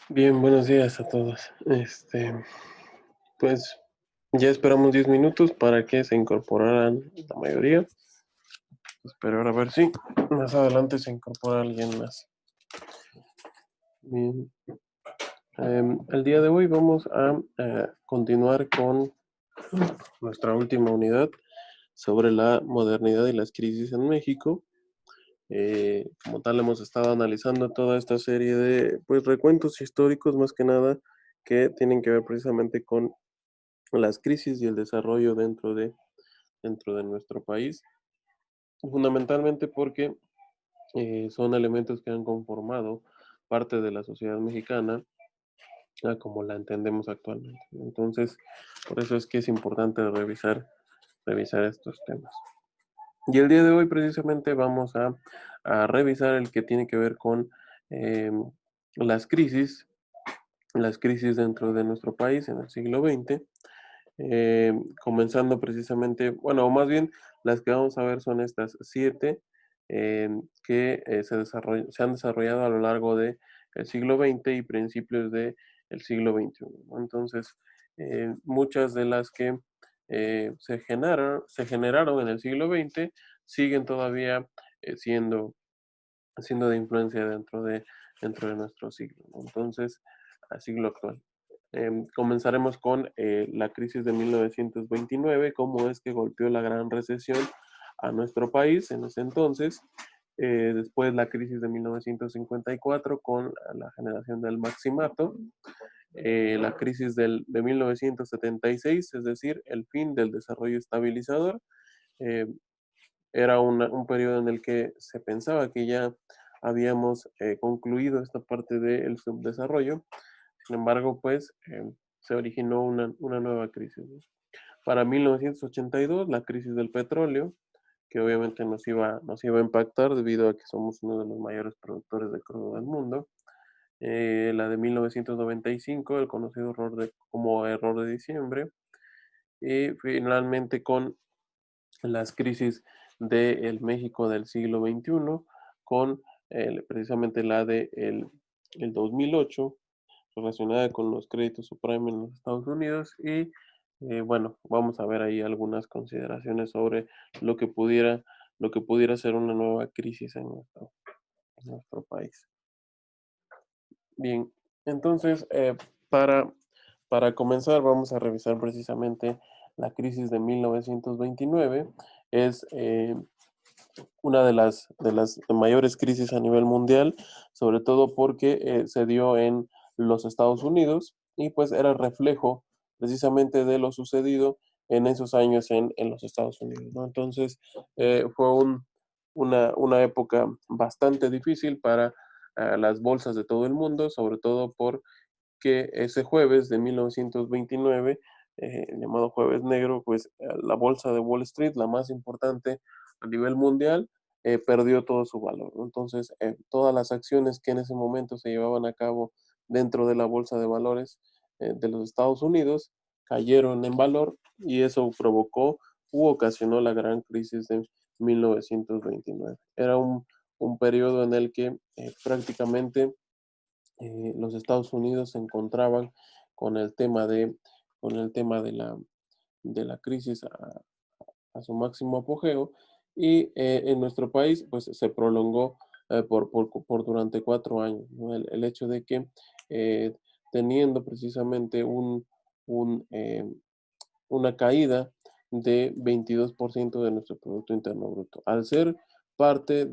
Bien, buenos días a todos. Pues ya esperamos 10 minutos para que se incorporaran la mayoría. Espero a ver si más adelante se incorpora alguien más. Bien. El día de hoy vamos a continuar con nuestra última unidad sobre la modernidad y las crisis en México. Como tal, hemos estado analizando toda esta serie de pues, recuentos históricos, más que nada, que tienen que ver precisamente con las crisis y el desarrollo dentro de nuestro país, fundamentalmente porque son elementos que han conformado parte de la sociedad mexicana como la entendemos actualmente. Entonces, por eso es que es importante revisar estos temas. Y el día de hoy precisamente vamos a revisar el que tiene que ver con eh, las crisis, las crisis dentro de nuestro país en el siglo XX, comenzando precisamente, bueno, o más bien las que vamos a ver son estas 7 que se han desarrollado a lo largo del siglo XX y principios del siglo XXI, ¿no? Entonces, muchas de las que se generaron en el siglo XX siguen todavía siendo de influencia dentro de nuestro siglo, ¿no? Entonces, al siglo actual. Comenzaremos con la crisis de 1929, cómo es que golpeó la gran recesión a nuestro país en ese entonces. Después la crisis de 1954 con la generación del maximato. La crisis de 1976, es decir, el fin del desarrollo estabilizador. Eh, Era un periodo en el que se pensaba que ya habíamos concluido esta parte del subdesarrollo. Sin embargo, pues se originó una nueva crisis, ¿no? Para 1982, la crisis del petróleo, que obviamente nos iba a impactar debido a que somos uno de los mayores productores de crudo del mundo. La de 1995, el conocido como error de diciembre. Y finalmente con las crisis del México del siglo XXI, con precisamente la de el 2008, relacionada con los créditos subprime en los Estados Unidos. Y bueno, vamos a ver ahí algunas consideraciones sobre lo que pudiera, lo que pudiera ser una nueva crisis en nuestro país. Bien, entonces, para, para comenzar, vamos a revisar precisamente la crisis de 1929. Es una de las mayores crisis a nivel mundial, sobre todo porque se dio en los Estados Unidos y pues era reflejo precisamente de lo sucedido en esos años en los Estados Unidos, ¿no? Entonces, fue una época bastante difícil para las bolsas de todo el mundo, sobre todo por que ese jueves de 1929, llamado Jueves Negro, pues la bolsa de Wall Street, la más importante a nivel mundial, perdió todo su valor, ¿no? Entonces, todas las acciones que en ese momento se llevaban a cabo dentro de la bolsa de valores de los Estados Unidos cayeron en valor y eso provocó u ocasionó la gran crisis de 1929. Era un periodo en el que prácticamente los Estados Unidos se encontraban con el tema con el tema de la crisis a su máximo apogeo y en nuestro país pues se prolongó por durante 4 años, ¿no? El hecho de que eh, teniendo precisamente un, una caída de 22% de nuestro Producto Interno Bruto. Al ser parte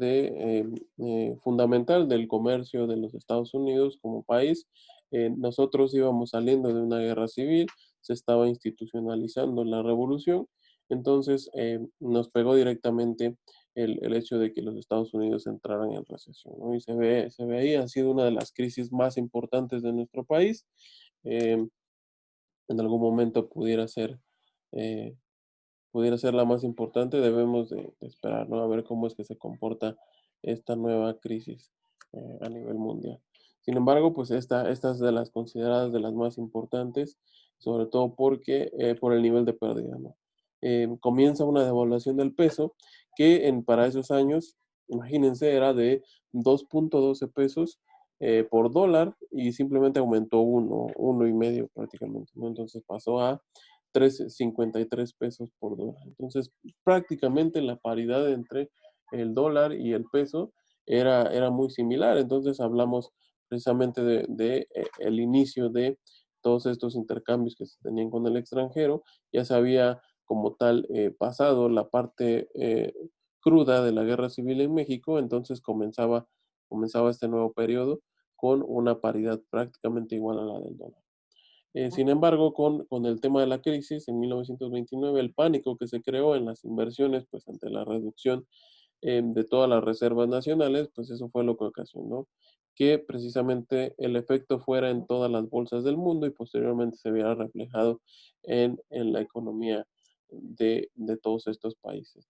fundamental del comercio de los Estados Unidos como país, nosotros íbamos saliendo de una guerra civil, se estaba institucionalizando la revolución, entonces nos pegó directamente el hecho de que los Estados Unidos entraran en recesión, ¿no? Y se ve ahí, ha sido una de las crisis más importantes de nuestro país. Eh, en algún momento eh, pudiera ser la más importante, debemos de esperar, ¿no? A ver cómo es que se comporta esta nueva crisis a nivel mundial. Sin embargo, pues esta es de las consideradas de las más importantes, sobre todo porque por el nivel de pérdida, ¿no? Comienza una devaluación del peso que para esos años, imagínense, era de 2.12 pesos por dólar y simplemente aumentó uno y medio prácticamente, ¿no? Entonces pasó a 3.53 pesos por dólar. Entonces, prácticamente la paridad entre el dólar y el peso era muy similar. Entonces, hablamos precisamente el inicio de todos estos intercambios que se tenían con el extranjero. Ya se había como tal pasado la parte cruda de la guerra civil en México, entonces comenzaba este nuevo periodo con una paridad prácticamente igual a la del dólar. Sin embargo, con el tema de la crisis en 1929, el pánico que se creó en las inversiones, pues ante la reducción de todas las reservas nacionales, pues eso fue lo que ocasionó que precisamente el efecto fuera en todas las bolsas del mundo y posteriormente se viera reflejado en la economía de todos estos países.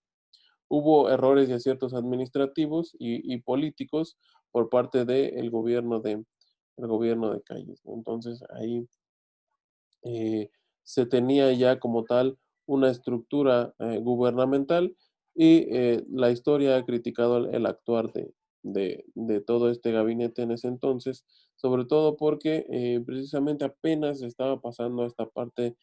Hubo errores y aciertos administrativos y políticos por parte del el gobierno de Calles, ¿no? Entonces ahí eh, se tenía ya como tal una estructura gubernamental y la historia ha criticado el actuar de todo este gabinete en ese entonces, sobre todo porque precisamente apenas estaba pasando esta parte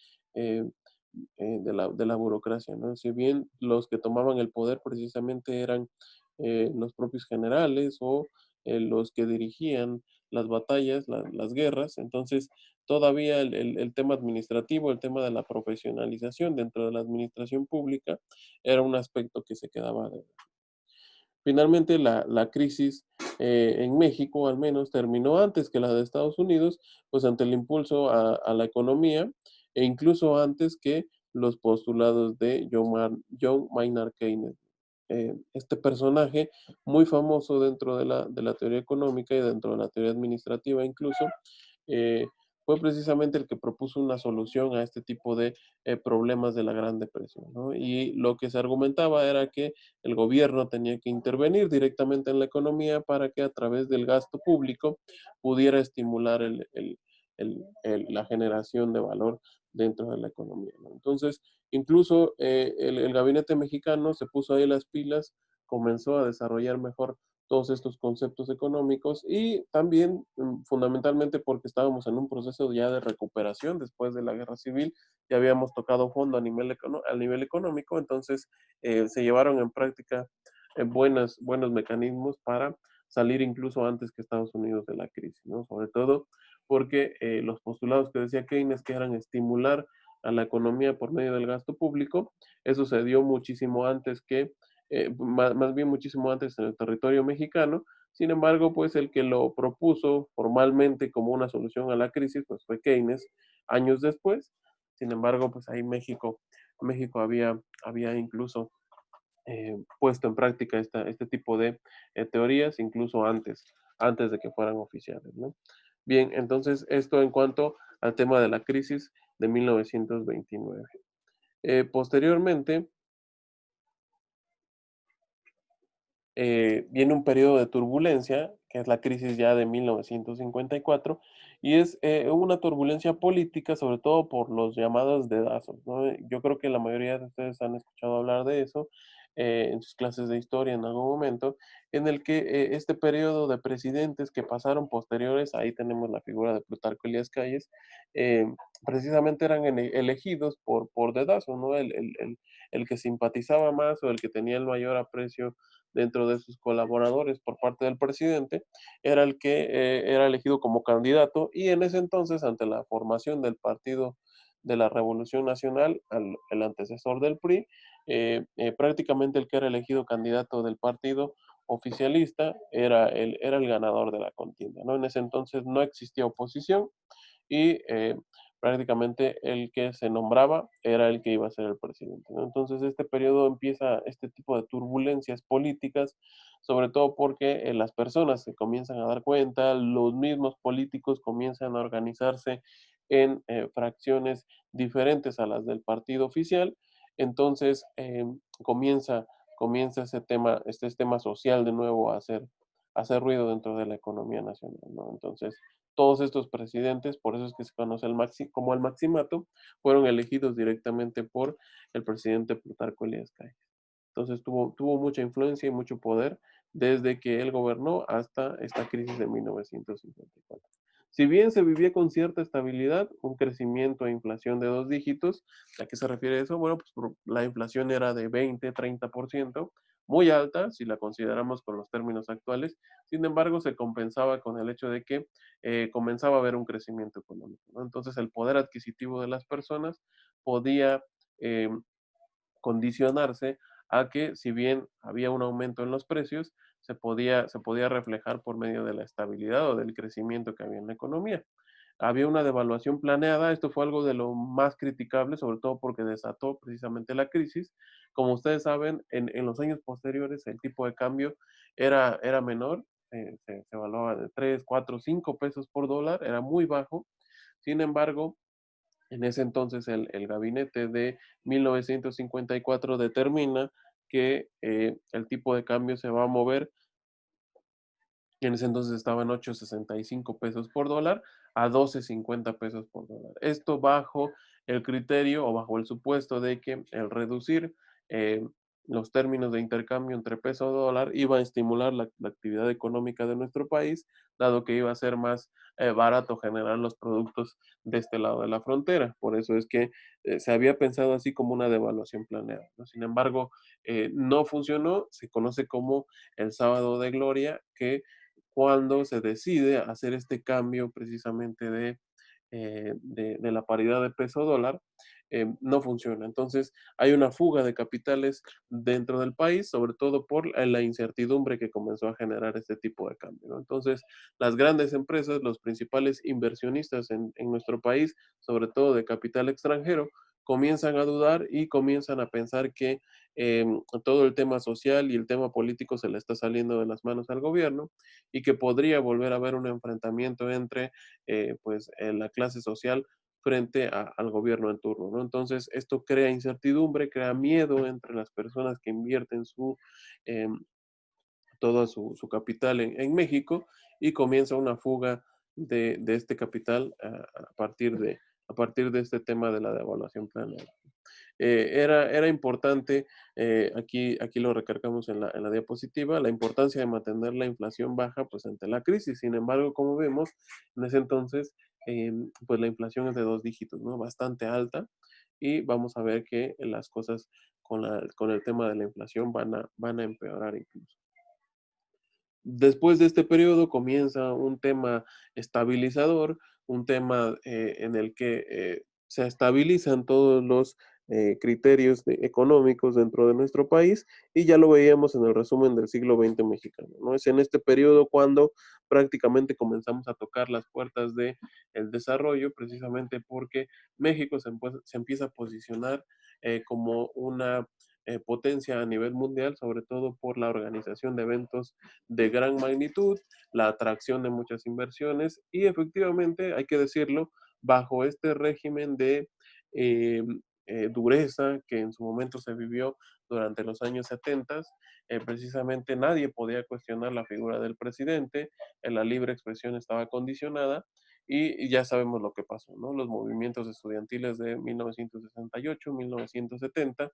eh, de la burocracia, ¿no? Si bien los que tomaban el poder precisamente eran los propios generales o los que dirigían las batallas, las guerras, entonces todavía el tema administrativo, el tema de la profesionalización dentro de la administración pública era un aspecto que se quedaba de... Finalmente, la crisis en México, al menos, terminó antes que la de Estados Unidos, pues ante el impulso a la economía e incluso antes que los postulados de John Maynard Keynes. Este personaje muy famoso dentro de la teoría económica y dentro de la teoría administrativa incluso, eh, fue precisamente el que propuso una solución a este tipo de problemas de la Gran Depresión, ¿no? Y lo que se argumentaba era que el gobierno tenía que intervenir directamente en la economía para que a través del gasto público pudiera estimular la generación de valor dentro de la economía, ¿no? Entonces, incluso el gabinete mexicano se puso ahí las pilas, comenzó a desarrollar mejor todos estos conceptos económicos y también fundamentalmente porque estábamos en un proceso ya de recuperación después de la guerra civil, ya habíamos tocado fondo a nivel económico, entonces se llevaron en práctica buenos mecanismos para salir incluso antes que Estados Unidos de la crisis, ¿no? Sobre todo porque los postulados que decía Keynes, que eran estimular a la economía por medio del gasto público, eso se dio muchísimo antes más bien muchísimo antes en el territorio mexicano. Sin embargo, pues el que lo propuso formalmente como una solución a la crisis, pues fue Keynes años después. Sin embargo, pues ahí México había incluso puesto en práctica este tipo de teorías, incluso antes de que fueran oficiales, ¿no? Bien, entonces esto en cuanto al tema de la crisis de 1929. Posteriormente, viene un periodo de turbulencia, que es la crisis ya de 1954, y es una turbulencia política, sobre todo por los llamados dedazos, ¿no? Yo creo que la mayoría de ustedes han escuchado hablar de eso en sus clases de historia en algún momento, en el que este periodo de presidentes que pasaron posteriores, ahí tenemos la figura de Plutarco Elías Calles, eh, precisamente eran elegidos por dedazo, ¿no? El que simpatizaba más o el que tenía el mayor aprecio dentro de sus colaboradores por parte del presidente, era el que era elegido como candidato y en ese entonces, ante la formación del Partido de la Revolución Nacional, el antecesor del PRI, prácticamente el que era elegido candidato del partido oficialista era el ganador de la contienda, ¿no? En ese entonces no existía oposición y prácticamente el que se nombraba era el que iba a ser el presidente, ¿no? Entonces este periodo empieza este tipo de turbulencias políticas, sobre todo porque las personas se comienzan a dar cuenta, los mismos políticos comienzan a organizarse en fracciones diferentes a las del partido oficial, entonces comienza, comienza ese tema, este tema social de nuevo a hacer ruido dentro de la economía nacional, ¿no? Entonces, todos estos presidentes, por eso es que se conoce como el maximato, fueron elegidos directamente por el presidente Plutarco Elías Calles. Entonces tuvo mucha influencia y mucho poder desde que él gobernó hasta esta crisis de 1954. Si bien se vivía con cierta estabilidad, un crecimiento e inflación de dos dígitos, ¿a qué se refiere eso? Bueno, pues la inflación era de 20-30%, muy alta si la consideramos con los términos actuales, sin embargo se compensaba con el hecho de que comenzaba a haber un crecimiento económico, ¿no? Entonces el poder adquisitivo de las personas podía eh, condicionarse a que si bien había un aumento en los precios, se podía reflejar por medio de la estabilidad o del crecimiento que había en la economía. Había una devaluación planeada, esto fue algo de lo más criticable, sobre todo porque desató precisamente la crisis. Como ustedes saben, en los años posteriores el tipo de cambio era menor, se evaluaba de 3 4 5 pesos por dólar, era muy bajo. Sin embargo, en ese entonces el gabinete de 1954 determina que el tipo de cambio se va a mover, en ese entonces estaba en 8.65 pesos por dólar a 12.50 pesos por dólar. Esto bajo el criterio o bajo el supuesto de que el reducir eh, los términos de intercambio entre peso y dólar iba a estimular la actividad económica de nuestro país, dado que iba a ser más barato generar los productos de este lado de la frontera. Por eso es que se había pensado así como una devaluación planeada, ¿no? Sin embargo, no funcionó, se conoce como el sábado de gloria, que cuando se decide hacer este cambio precisamente de la paridad de peso dólar, no funciona. Entonces, hay una fuga de capitales dentro del país, sobre todo por la incertidumbre que comenzó a generar este tipo de cambio, ¿no? Entonces, las grandes empresas, los principales inversionistas en nuestro país, sobre todo de capital extranjero, comienzan a dudar y comienzan a pensar que todo el tema social y el tema político se le está saliendo de las manos al gobierno y que podría volver a haber un enfrentamiento entre la clase social frente al gobierno en turno, ¿no? Entonces, esto crea incertidumbre, crea miedo entre las personas que invierten eh, toda su capital en México y comienza una fuga de este capital a partir de este tema de la devaluación planeada. Era importante, aquí lo recargamos en la diapositiva, la importancia de mantener la inflación baja pues ante la crisis. Sin embargo, como vemos, en ese entonces, pues la inflación es de dos dígitos, ¿no? Bastante alta y vamos a ver que las cosas con el tema de la inflación van a empeorar incluso. Después de este periodo comienza un tema estabilizador, un tema en el que se estabilizan todos los criterios económicos dentro de nuestro país y ya lo veíamos en el resumen del siglo XX mexicano, ¿no? Es en este periodo cuando prácticamente comenzamos a tocar las puertas del desarrollo, precisamente porque México se empieza a posicionar como potencia a nivel mundial, sobre todo por la organización de eventos de gran magnitud, la atracción de muchas inversiones y efectivamente, hay que decirlo, bajo este régimen de eh, dureza que en su momento se vivió durante los años 70, precisamente nadie podía cuestionar la figura del presidente, la libre expresión estaba condicionada y ya sabemos lo que pasó, ¿no? Los movimientos estudiantiles de 1968, 1970,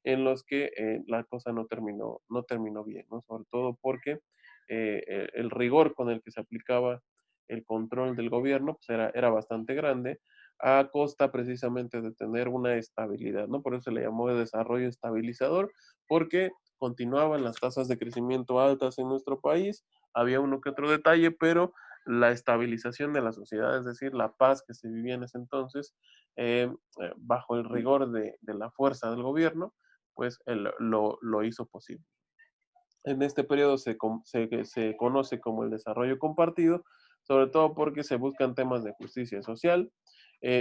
en los que la cosa no terminó bien, ¿no? Sobre todo porque el rigor con el que se aplicaba el control del gobierno pues era bastante grande a costa precisamente de tener una estabilidad, ¿no? Por eso se le llamó de desarrollo estabilizador, porque continuaban las tasas de crecimiento altas en nuestro país, había uno que otro detalle, pero la estabilización de la sociedad, es decir, la paz que se vivía en ese entonces, bajo el rigor de la fuerza del gobierno, pues lo hizo posible. En este periodo se conoce como el desarrollo compartido, sobre todo porque se buscan temas de justicia social.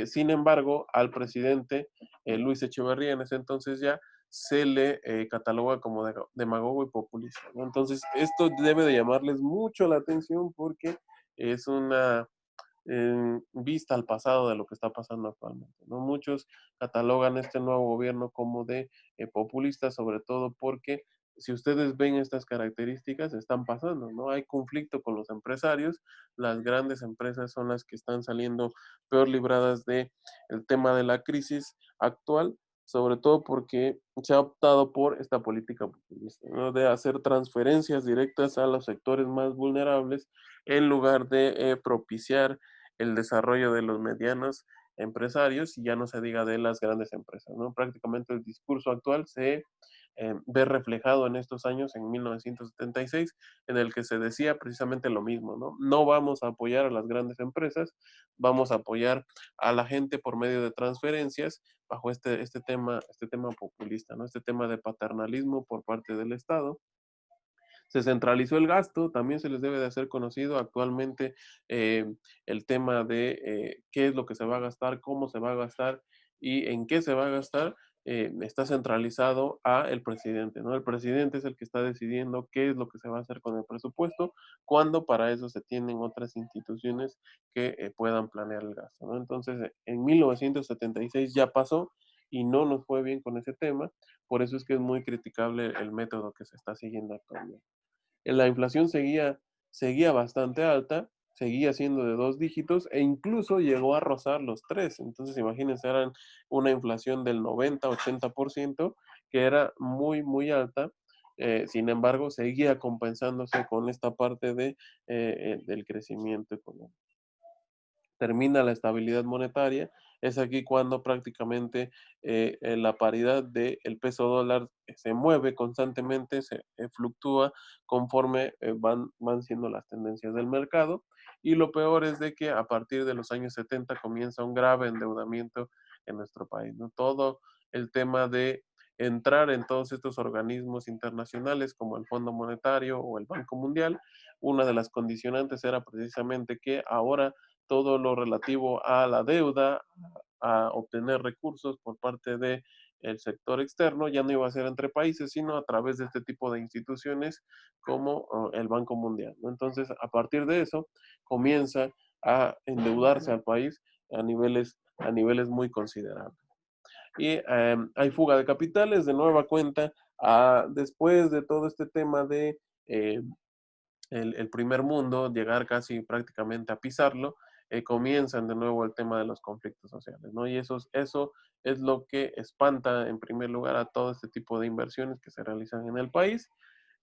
Sin embargo, al presidente Luis Echeverría en ese entonces ya se le cataloga como demagogo y populista, ¿no? Entonces, esto debe de llamarles mucho la atención porque es una vista al pasado de lo que está pasando actualmente, ¿no? Muchos catalogan este nuevo gobierno como de populista, sobre todo porque si ustedes ven estas características, están pasando, ¿no? Hay conflicto con los empresarios, las grandes empresas son las que están saliendo peor libradas de el tema de la crisis actual, sobre todo porque se ha optado por esta política populista, ¿no? De hacer transferencias directas a los sectores más vulnerables en lugar de propiciar el desarrollo de los medianos empresarios y ya no se diga de las grandes empresas, ¿no? Prácticamente el discurso actual se ve reflejado en estos años, en 1976, en el que se decía precisamente lo mismo, ¿no? No vamos a apoyar a las grandes empresas, vamos a apoyar a la gente por medio de transferencias bajo este tema populista, ¿no? Este tema de paternalismo por parte del Estado. Se centralizó el gasto, también se les debe de hacer conocido actualmente eh, el tema de qué es lo que se va a gastar, cómo se va a gastar y en qué se va a gastar, está centralizado a el presidente, ¿no? El presidente es el que está decidiendo qué es lo que se va a hacer con el presupuesto, cuando para eso se tienen otras instituciones que puedan planear el gasto, ¿no? Entonces, en 1976 ya pasó y no nos fue bien con ese tema, por eso es que es muy criticable el método que se está siguiendo actualmente. La inflación seguía bastante alta, seguía siendo de dos dígitos e incluso llegó a rozar los tres. Entonces, imagínense, eran una inflación del 90-80%, que era muy, muy alta. Sin embargo, seguía compensándose con esta parte del crecimiento económico. Termina la estabilidad monetaria, es aquí cuando prácticamente la paridad del peso dólar se mueve constantemente, se fluctúa conforme van siendo las tendencias del mercado. Y lo peor es de que a partir de los años 70 comienza un grave endeudamiento en nuestro país, ¿no? Todo el tema de entrar en todos estos organismos internacionales como el Fondo Monetario o el Banco Mundial, una de las condicionantes era precisamente que ahora todo lo relativo a la deuda, a obtener recursos por parte de el sector externo, ya no iba a ser entre países, sino a través de este tipo de instituciones como el Banco Mundial, ¿no? Entonces, a partir de eso, comienza a endeudarse al país a niveles muy considerables. Y hay fuga de capitales de nueva cuenta, después de todo este tema de eh, el primer mundo, llegar casi prácticamente a pisarlo, comienzan de nuevo el tema de los conflictos sociales, ¿no? Y eso es lo que espanta en primer lugar a todo este tipo de inversiones que se realizan en el país.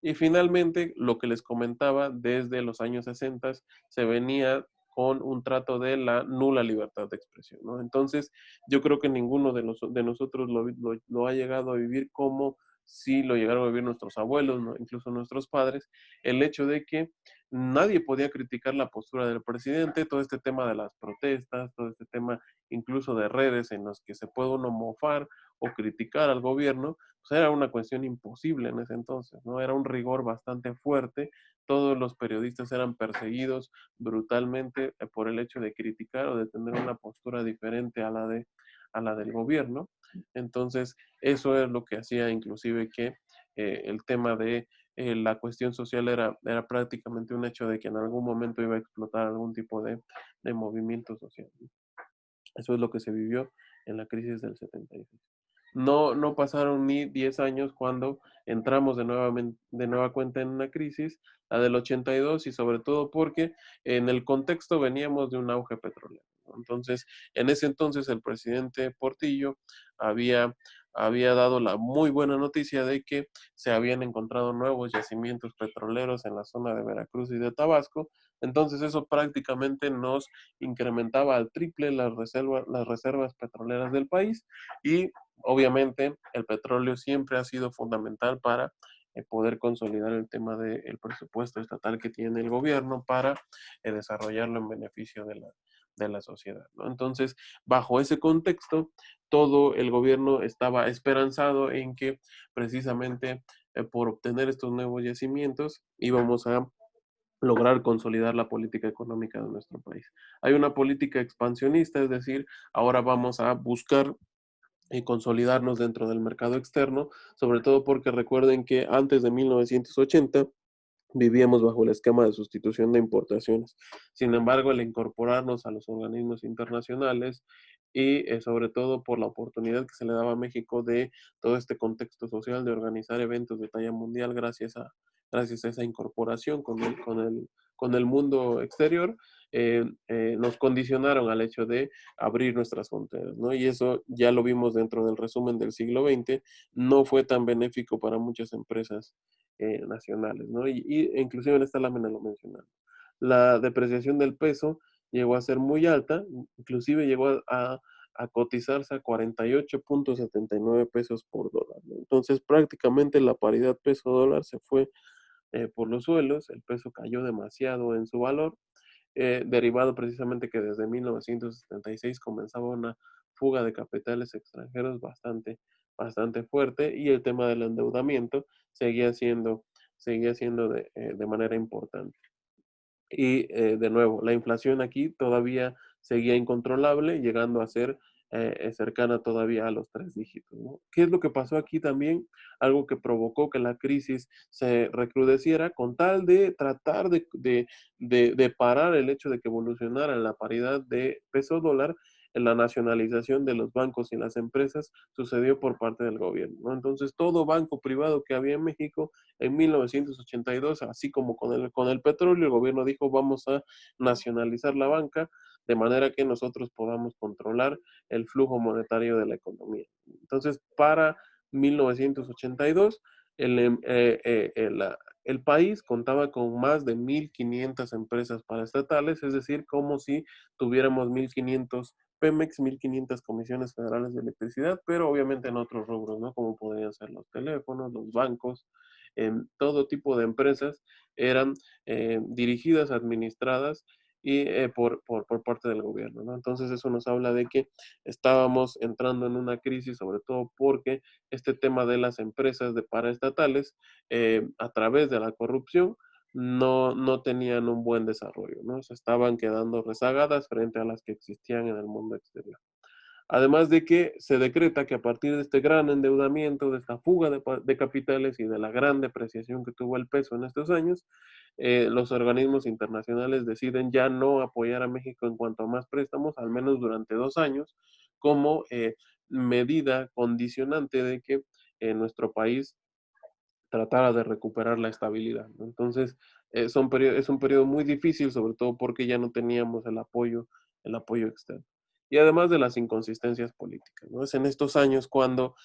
Y finalmente, lo que les comentaba, desde los años 60 se venía con un trato de la nula libertad de expresión, ¿no? Entonces, yo creo que ninguno de nosotros lo ha llegado a vivir como si lo llegaron a vivir nuestros abuelos, ¿no? Incluso nuestros padres, el hecho de que nadie podía criticar la postura del presidente, todo este tema de las protestas, todo este tema incluso de redes en los que se puede uno mofar o criticar al gobierno, pues era una cuestión imposible en ese entonces, ¿no? Era un rigor bastante fuerte, todos los periodistas eran perseguidos brutalmente por el hecho de criticar o de tener una postura diferente a la del gobierno. Entonces, eso es lo que hacía inclusive que el tema de la cuestión social era prácticamente un hecho de que en algún momento iba a explotar algún tipo de movimiento social. Eso es lo que se vivió en la crisis del 76. No pasaron ni 10 años cuando entramos de nueva cuenta en una crisis, la del 82, y sobre todo porque en el contexto veníamos de un auge petrolero, ¿no? Entonces, en ese entonces el presidente Portillo había, había dado la muy buena noticia de que se habían encontrado nuevos yacimientos petroleros en la zona de Veracruz y de Tabasco. Entonces eso prácticamente nos incrementaba al triple las reservas petroleras del país, y obviamente el petróleo siempre ha sido fundamental para poder consolidar el tema del presupuesto estatal que tiene el gobierno para desarrollarlo en beneficio de la sociedad, ¿no? Entonces, bajo ese contexto, todo el gobierno estaba esperanzado en que precisamente por obtener estos nuevos yacimientos íbamos a lograr consolidar la política económica de nuestro país. Hay una política expansionista, es decir, ahora vamos a buscar consolidarnos dentro del mercado externo, sobre todo porque recuerden que antes de 1980 vivíamos bajo el esquema de sustitución de importaciones. Sin embargo, al incorporarnos a los organismos internacionales y sobre todo por la oportunidad que se le daba a México de todo este contexto social de organizar eventos de talla mundial gracias a esa incorporación con el mundo exterior, nos condicionaron al hecho de abrir nuestras fronteras, ¿no? Y eso ya lo vimos dentro del resumen del siglo XX, no fue tan benéfico para muchas empresas nacionales, ¿no? Inclusive en esta lámina lo mencionamos. La depreciación del peso llegó a ser muy alta, inclusive llegó a cotizarse a 48.79 pesos por dólar, ¿no? Entonces prácticamente la paridad peso-dólar se fue por los suelos, el peso cayó demasiado en su valor, derivado precisamente que desde 1976 comenzaba una fuga de capitales extranjeros bastante fuerte, y el tema del endeudamiento seguía siendo de manera importante. Y de nuevo, la inflación aquí todavía seguía incontrolable, llegando a ser cercana todavía a los 3 dígitos, ¿no? ¿Qué es lo que pasó aquí también? Algo que provocó que la crisis se recrudeciera con tal de tratar de parar el hecho de que evolucionara la paridad de peso dólar. La nacionalización de los bancos y las empresas sucedió por parte del gobierno, ¿no? Entonces, todo banco privado que había en México en 1982, así como con el petróleo, el gobierno dijo vamos a nacionalizar la banca de manera que nosotros podamos controlar el flujo monetario de la economía. Entonces, para 1982, el país contaba con más de 1.500 empresas paraestatales, es decir, como si tuviéramos 1.500 Pemex, 1.500 comisiones federales de electricidad, pero obviamente en otros rubros, ¿no? Como podrían ser los teléfonos, los bancos, todo tipo de empresas eran dirigidas, administradas y por parte del gobierno, ¿no? Entonces eso nos habla de que estábamos entrando en una crisis, sobre todo porque este tema de las empresas de paraestatales, a través de la corrupción, no tenían un buen desarrollo, ¿no? Se estaban quedando rezagadas frente a las que existían en el mundo exterior. Además de que se decreta que a partir de este gran endeudamiento, de esta fuga de capitales y de la gran depreciación que tuvo el peso en estos años, los organismos internacionales deciden ya no apoyar a México en cuanto a más préstamos, al menos durante 2 años, como medida condicionante de que nuestro país tratara de recuperar la estabilidad, ¿no? Entonces, es un periodo muy difícil, sobre todo porque ya no teníamos el apoyo externo. Y además de las inconsistencias políticas, ¿no? Es en estos años cuando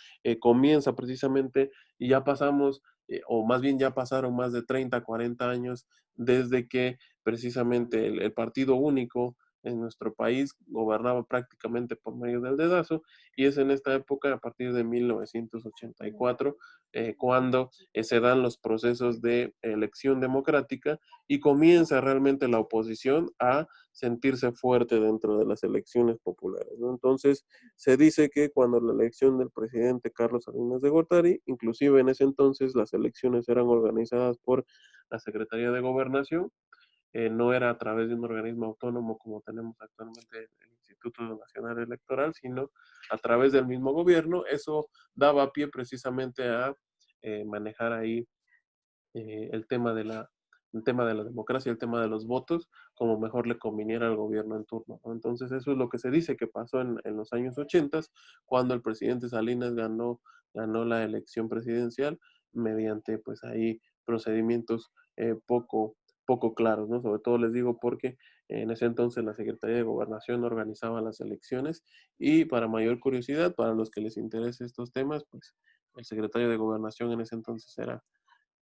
comienza precisamente, y ya pasamos, o más bien ya pasaron más de 30, 40 años desde que precisamente el partido único en nuestro país gobernaba prácticamente por medio del dedazo, y es en esta época, a partir de 1984, cuando se dan los procesos de elección democrática y comienza realmente la oposición a sentirse fuerte dentro de las elecciones populares, ¿no? Entonces, se dice que cuando la elección del presidente Carlos Salinas de Gortari, inclusive en ese entonces las elecciones eran organizadas por la Secretaría de Gobernación, no era a través de un organismo autónomo como tenemos actualmente el Instituto Nacional Electoral, sino a través del mismo gobierno. Eso daba pie precisamente a manejar ahí el tema de el tema de la democracia, el tema de los votos, como mejor le conviniera al gobierno en turno, ¿no? Entonces eso es lo que se dice que pasó en los años 80, cuando el presidente Salinas ganó la elección presidencial mediante pues ahí procedimientos poco claros, ¿no? Sobre todo les digo porque en ese entonces la Secretaría de Gobernación organizaba las elecciones y para mayor curiosidad, para los que les interese estos temas, pues el secretario de Gobernación en ese entonces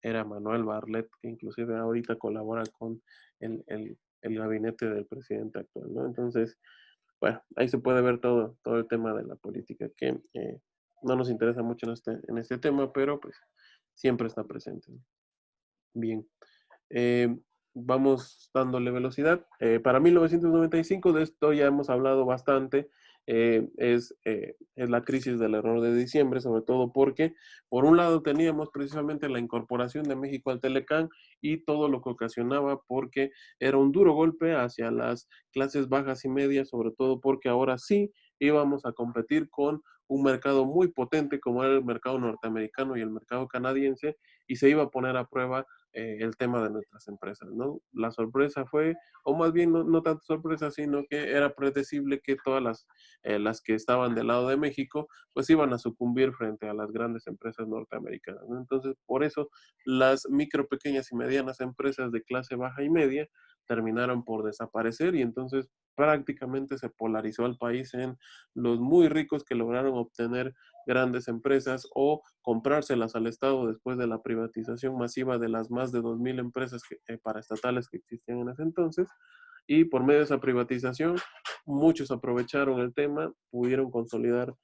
era Manuel Barlet, que inclusive ahorita colabora con el gabinete del presidente actual, ¿no? Entonces, bueno, ahí se puede ver todo el tema de la política, que no nos interesa mucho en este tema, pero pues siempre está presente, ¿no? Bien. Eh, Vamos dándole velocidad. Para 1995, de esto ya hemos hablado bastante, es la crisis del error de diciembre, sobre todo porque, por un lado, teníamos precisamente la incorporación de México al Telecán y todo lo que ocasionaba porque era un duro golpe hacia las clases bajas y medias, sobre todo porque ahora sí íbamos a competir con un mercado muy potente como era el mercado norteamericano y el mercado canadiense, y se iba a poner a prueba el tema de nuestras empresas, ¿no? La sorpresa fue, o más bien no tanto sorpresa, sino que era predecible que todas las que estaban del lado de México, pues iban a sucumbir frente a las grandes empresas norteamericanas, ¿no? Entonces, por eso las micro, pequeñas y medianas empresas de clase baja y media terminaron por desaparecer y entonces prácticamente se polarizó al país en los muy ricos que lograron obtener grandes empresas o comprárselas al Estado después de la privatización masiva de las más de 2.000 empresas paraestatales que existían en ese entonces. Y por medio de esa privatización, muchos aprovecharon el tema, pudieron consolidar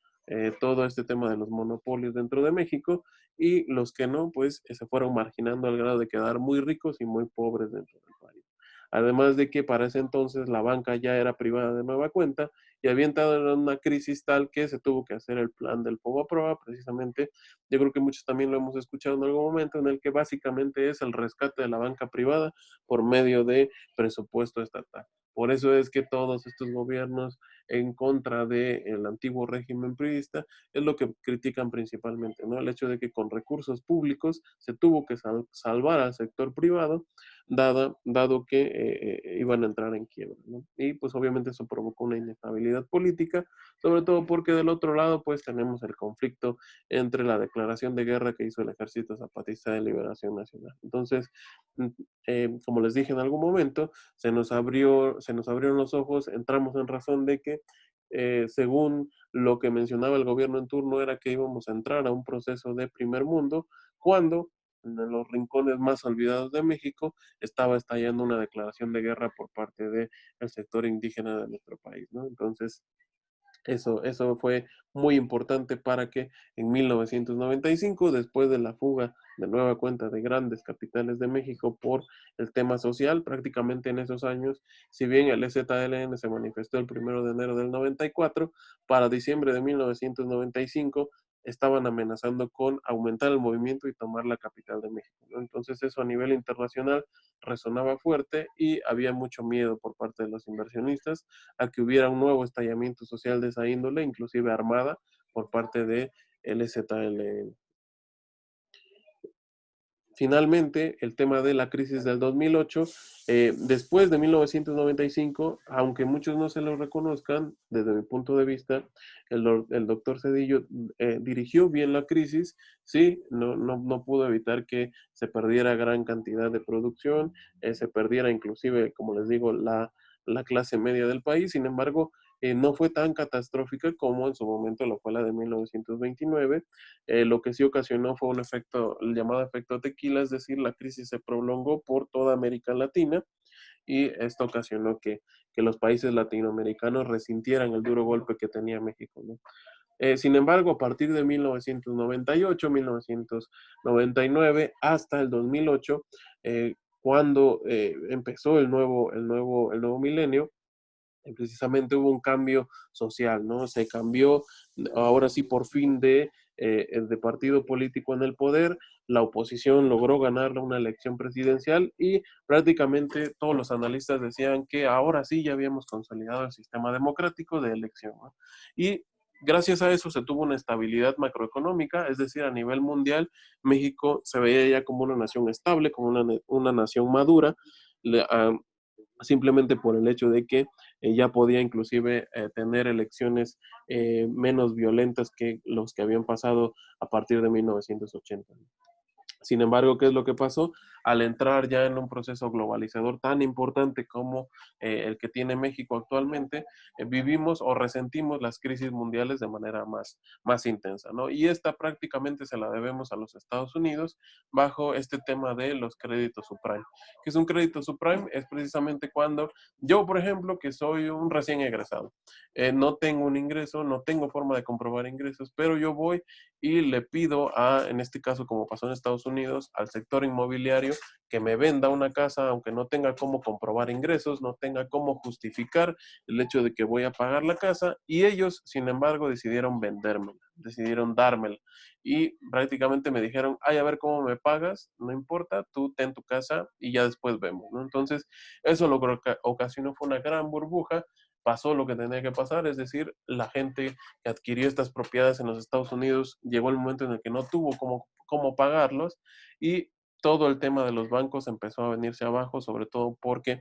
todo este tema de los monopolios dentro de México y los que no, pues se fueron marginando al grado de quedar muy ricos y muy pobres dentro del país. Además de que para ese entonces la banca ya era privada de nueva cuenta y había entrado en una crisis tal que se tuvo que hacer el plan del Prueba, precisamente. Yo creo que muchos también lo hemos escuchado en algún momento, en el que básicamente es el rescate de la banca privada por medio de presupuesto estatal. Por eso es que todos estos gobiernos en contra del antiguo régimen priista es lo que critican principalmente, ¿no? El hecho de que con recursos públicos se tuvo que salvar al sector privado, dado que iban a entrar en quiebra, ¿no? Y pues obviamente eso provocó una inestabilidad política, sobre todo porque del otro lado pues tenemos el conflicto entre la declaración de guerra que hizo el Ejército Zapatista de Liberación Nacional. Entonces, como les dije en algún momento, se nos abrieron los ojos, entramos en razón de que según lo que mencionaba el gobierno en turno era que íbamos a entrar a un proceso de primer mundo, cuando en los rincones más olvidados de México estaba estallando una declaración de guerra por parte del sector indígena de nuestro país, ¿no? Entonces, eso fue muy importante para que en 1995, después de la fuga de nueva cuenta de grandes capitales de México por el tema social, prácticamente en esos años, si bien el EZLN se manifestó el 1 de enero del 94, para diciembre de 1995 estaban amenazando con aumentar el movimiento y tomar la capital de México, ¿no? Entonces eso a nivel internacional resonaba fuerte y había mucho miedo por parte de los inversionistas a que hubiera un nuevo estallamiento social de esa índole, inclusive armada por parte de EZLN. Finalmente, el tema de la crisis del 2008, después de 1995, aunque muchos no se lo reconozcan, desde mi punto de vista, el doctor Cedillo dirigió bien la crisis, sí, no pudo evitar que se perdiera gran cantidad de producción, se perdiera inclusive, como les digo, la clase media del país, sin embargo, no fue tan catastrófica como en su momento lo fue la de 1929. Lo que sí ocasionó fue un efecto, el llamado efecto tequila, es decir, la crisis se prolongó por toda América Latina y esto ocasionó que los países latinoamericanos resintieran el duro golpe que tenía México, ¿no? Sin embargo, a partir de 1998, 1999 hasta el 2008, cuando empezó el nuevo milenio, precisamente hubo un cambio social, ¿no? Se cambió, ahora sí, por fin de partido político en el poder la oposición logró ganar una elección presidencial y prácticamente todos los analistas decían que ahora sí ya habíamos consolidado el sistema democrático de elección, ¿no? Y gracias a eso se tuvo una estabilidad macroeconómica, es decir, a nivel mundial, México se veía ya como una nación estable, como una nación madura, simplemente por el hecho de que ya podía inclusive tener elecciones menos violentas que los que habían pasado a partir de 1980. Sin embargo, ¿qué es lo que pasó? Al entrar ya en un proceso globalizador tan importante como el que tiene México actualmente, vivimos o resentimos las crisis mundiales de manera más intensa, ¿no? Y esta prácticamente se la debemos a los Estados Unidos bajo este tema de los créditos subprime. ¿Qué es un crédito subprime? Es precisamente cuando yo, por ejemplo, que soy un recién egresado, no tengo un ingreso, no tengo forma de comprobar ingresos, pero yo voy y le pido en este caso, como pasó en Estados Unidos, al sector inmobiliario que me venda una casa, aunque no tenga cómo comprobar ingresos, no tenga cómo justificar el hecho de que voy a pagar la casa, y ellos, sin embargo, decidieron vendérmela, decidieron dármela, y prácticamente me dijeron, ay, a ver cómo me pagas, no importa, tú ten tu casa y ya después vemos, ¿no? Entonces, eso lo que ocasionó fue una gran burbuja, pasó lo que tenía que pasar, es decir, la gente que adquirió estas propiedades en los Estados Unidos, llegó el momento en el que no tuvo cómo pagarlos y todo el tema de los bancos empezó a venirse abajo, sobre todo porque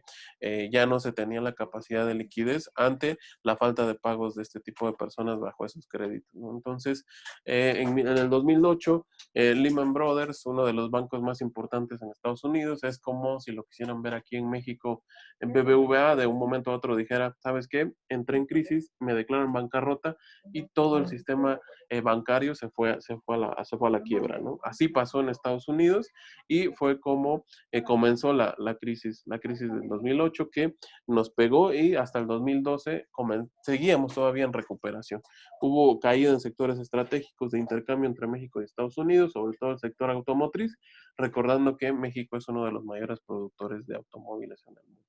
ya no se tenía la capacidad de liquidez ante la falta de pagos de este tipo de personas bajo esos créditos, ¿no? Entonces, en el 2008, Lehman Brothers, uno de los bancos más importantes en Estados Unidos, es como si lo quisieran ver aquí en México, en BBVA, de un momento a otro dijera, ¿sabes qué? Entré en crisis, me declaran bancarrota y todo el sistema bancario se fue a la quiebra, ¿no? Así pasó en Estados Unidos y fue como comenzó la crisis del 2008 que nos pegó y hasta el 2012 seguíamos todavía en recuperación. Hubo caída en sectores estratégicos de intercambio entre México y Estados Unidos, sobre todo el sector automotriz, recordando que México es uno de los mayores productores de automóviles en el mundo.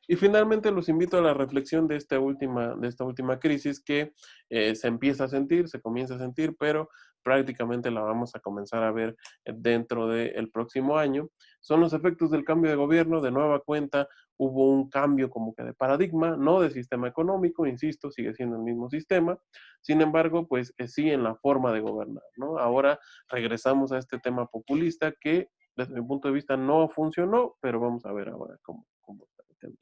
Y finalmente los invito a la reflexión de esta última crisis que se empieza a sentir, se comienza a sentir, pero prácticamente la vamos a comenzar a ver dentro del próximo año. Son los efectos del cambio de gobierno, de nueva cuenta hubo un cambio como que de paradigma, no de sistema económico, insisto, sigue siendo el mismo sistema, sin embargo, pues sí en la forma de gobernar, ¿no? Ahora regresamos a este tema populista que desde mi punto de vista no funcionó, pero vamos a ver ahora cómo está el tema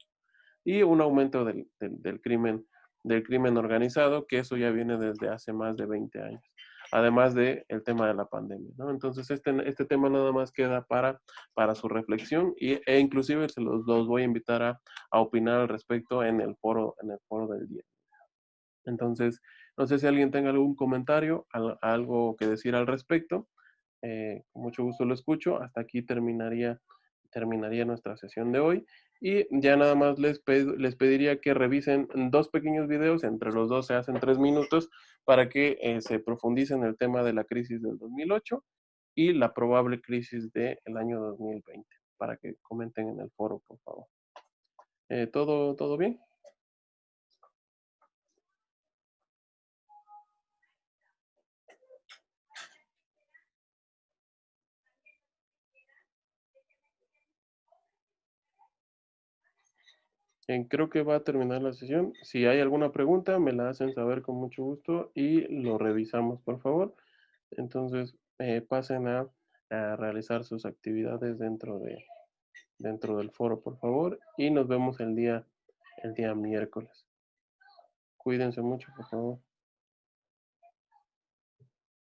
y un aumento del crimen organizado, que eso ya viene desde hace más de 20 años, además del tema de la pandemia, ¿no? Entonces, este tema nada más queda para su reflexión e inclusive los voy a invitar a opinar al respecto en el foro del día. Entonces, no sé si alguien tenga algún comentario, algo que decir al respecto. Con mucho gusto lo escucho. Hasta aquí terminaría nuestra sesión de hoy. Y ya nada más les pediría que revisen dos pequeños videos, entre los dos se hacen 3 minutos, para que se profundice en el tema de la crisis del 2008 y la probable crisis del año 2020, para que comenten en el foro, por favor. ¿Todo bien? Creo que va a terminar la sesión. Si hay alguna pregunta, me la hacen saber con mucho gusto y lo revisamos, por favor. Entonces, pasen a realizar sus actividades dentro del foro, por favor, y nos vemos el día miércoles. Cuídense mucho, por favor.